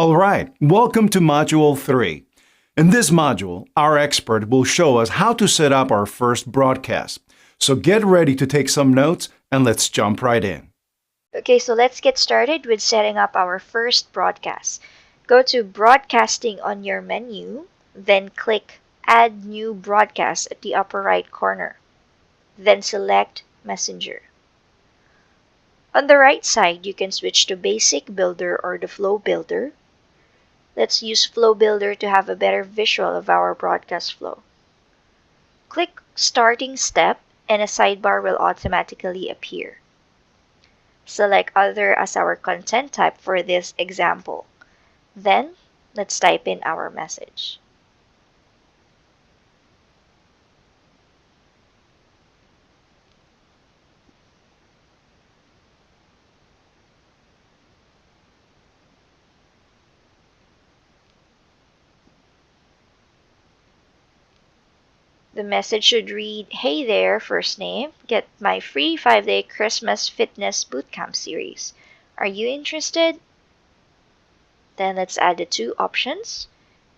Alright, welcome to Module 3. In this module, our expert will show us how to set up our first broadcast. So get ready to take some notes and let's jump right in. Okay, so let's get started with setting up our first broadcast. Go to Broadcasting on your menu, then click Add New Broadcast at the upper right corner. Then select Messenger. On the right side, you can switch to Basic Builder or the Flow Builder. Let's use Flow Builder to have a better visual of our broadcast flow. Click Starting Step and a sidebar will automatically appear. Select Other as our content type for this example. Then, let's type in our message. The message should read, "Hey there, first name, get my free 5-day Christmas fitness bootcamp series. Are you interested?" Then let's add the two options.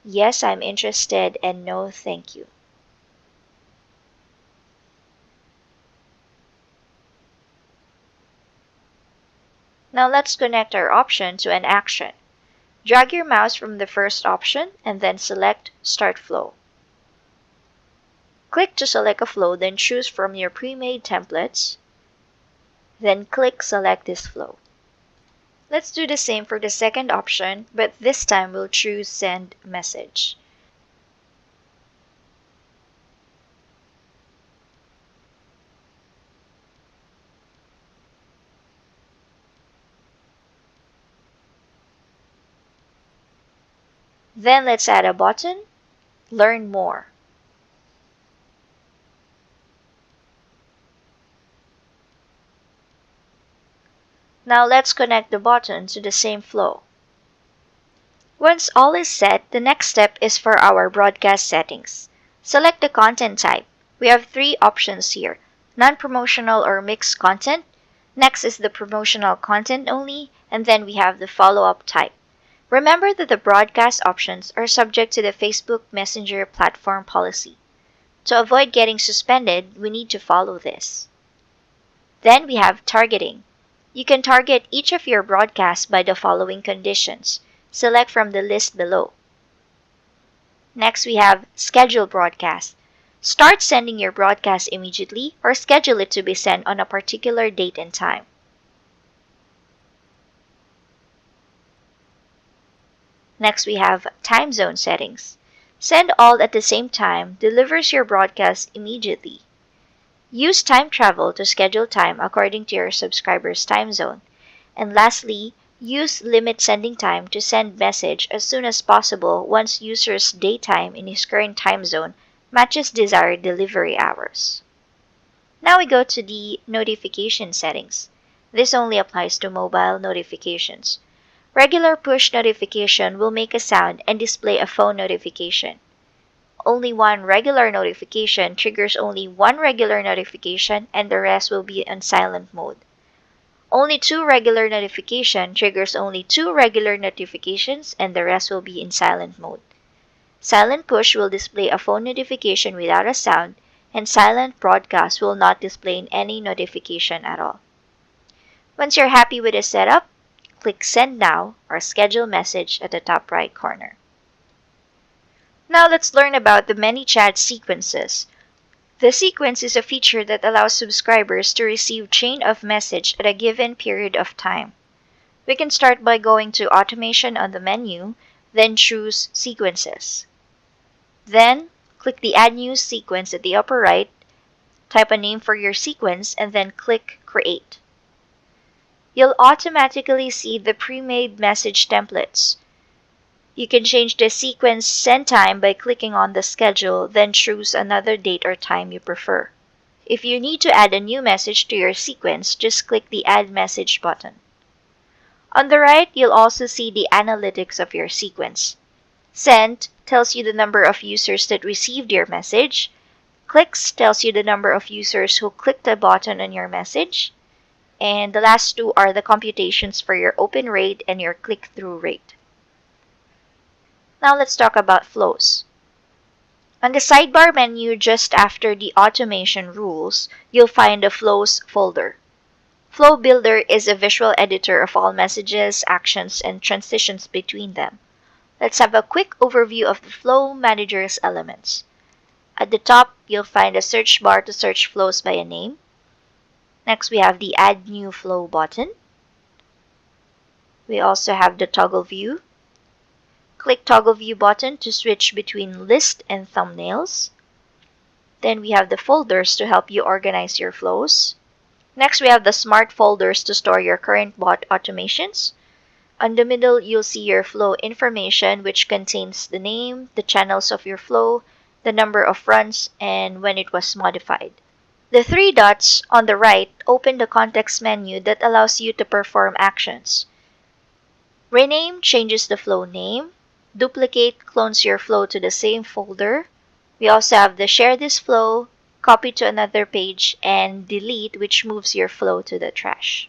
Yes, I'm interested, and no, thank you. Now let's connect our option to an action. Drag your mouse from the first option and then select Start Flow. Click to select a flow, then choose from your pre-made templates. Then click Select this flow. Let's do the same for the second option, but this time we'll choose Send Message. Then let's add a button, Learn More. Now let's connect the button to the same flow. Once all is set, the next step is for our broadcast settings. Select the content type. We have three options here: non-promotional or mixed content. Next is the promotional content only, and then we have the follow-up type. Remember that the broadcast options are subject to the Facebook Messenger platform policy. To avoid getting suspended, we need to follow this. Then we have targeting. You can target each of your broadcasts by the following conditions. Select from the list below. Next, we have Schedule Broadcast. Start sending your broadcast immediately or schedule it to be sent on a particular date and time. Next, we have Time Zone Settings. Send all at the same time delivers your broadcast immediately. Use time travel to schedule time according to your subscriber's time zone. And lastly, use limit sending time to send message as soon as possible once user's daytime in his current time zone matches desired delivery hours. Now we go to the notification settings. This only applies to mobile notifications. Regular push notification will make a sound and display a phone notification. Only one regular notification triggers only one regular notification and the rest will be on silent mode. Only two regular notification triggers only two regular notifications and the rest will be in silent mode. Silent push will display a phone notification without a sound, and silent broadcast will not display any notification at all. Once you're happy with the setup, click Send Now or Schedule Message at the top right corner. Now let's learn about the ManyChat sequences. The sequence is a feature that allows subscribers to receive chain of message at a given period of time. We can start by going to Automation on the menu, then choose Sequences. Then, click the Add New Sequence at the upper right, type a name for your sequence, and then click Create. You'll automatically see the pre-made message templates. You can change the sequence send time by clicking on the schedule, then choose another date or time you prefer. If you need to add a new message to your sequence, just click the Add Message button. On the right, you'll also see the analytics of your sequence. Sent tells you the number of users that received your message. Clicks tells you the number of users who clicked the button on your message. And the last two are the computations for your open rate and your click-through rate. Now let's talk about flows. On the sidebar menu just after the automation rules, you'll find the flows folder. Flow Builder is a visual editor of all messages, actions, and transitions between them. Let's have a quick overview of the Flow Manager's elements. At the top, you'll find a search bar to search flows by a name. Next, we have the Add New Flow button. We also have the Toggle View. Click Toggle View button to switch between list and thumbnails. Then we have the folders to help you organize your flows. Next, we have the Smart Folders to store your current bot automations. On the middle, you'll see your flow information, which contains the name, the channels of your flow, the number of runs, and when it was modified. The three dots on the right open the context menu that allows you to perform actions. Rename changes the flow name. Duplicate clones your flow to the same folder. We also have the Share this flow, copy to another page, and Delete, which moves your flow to the trash.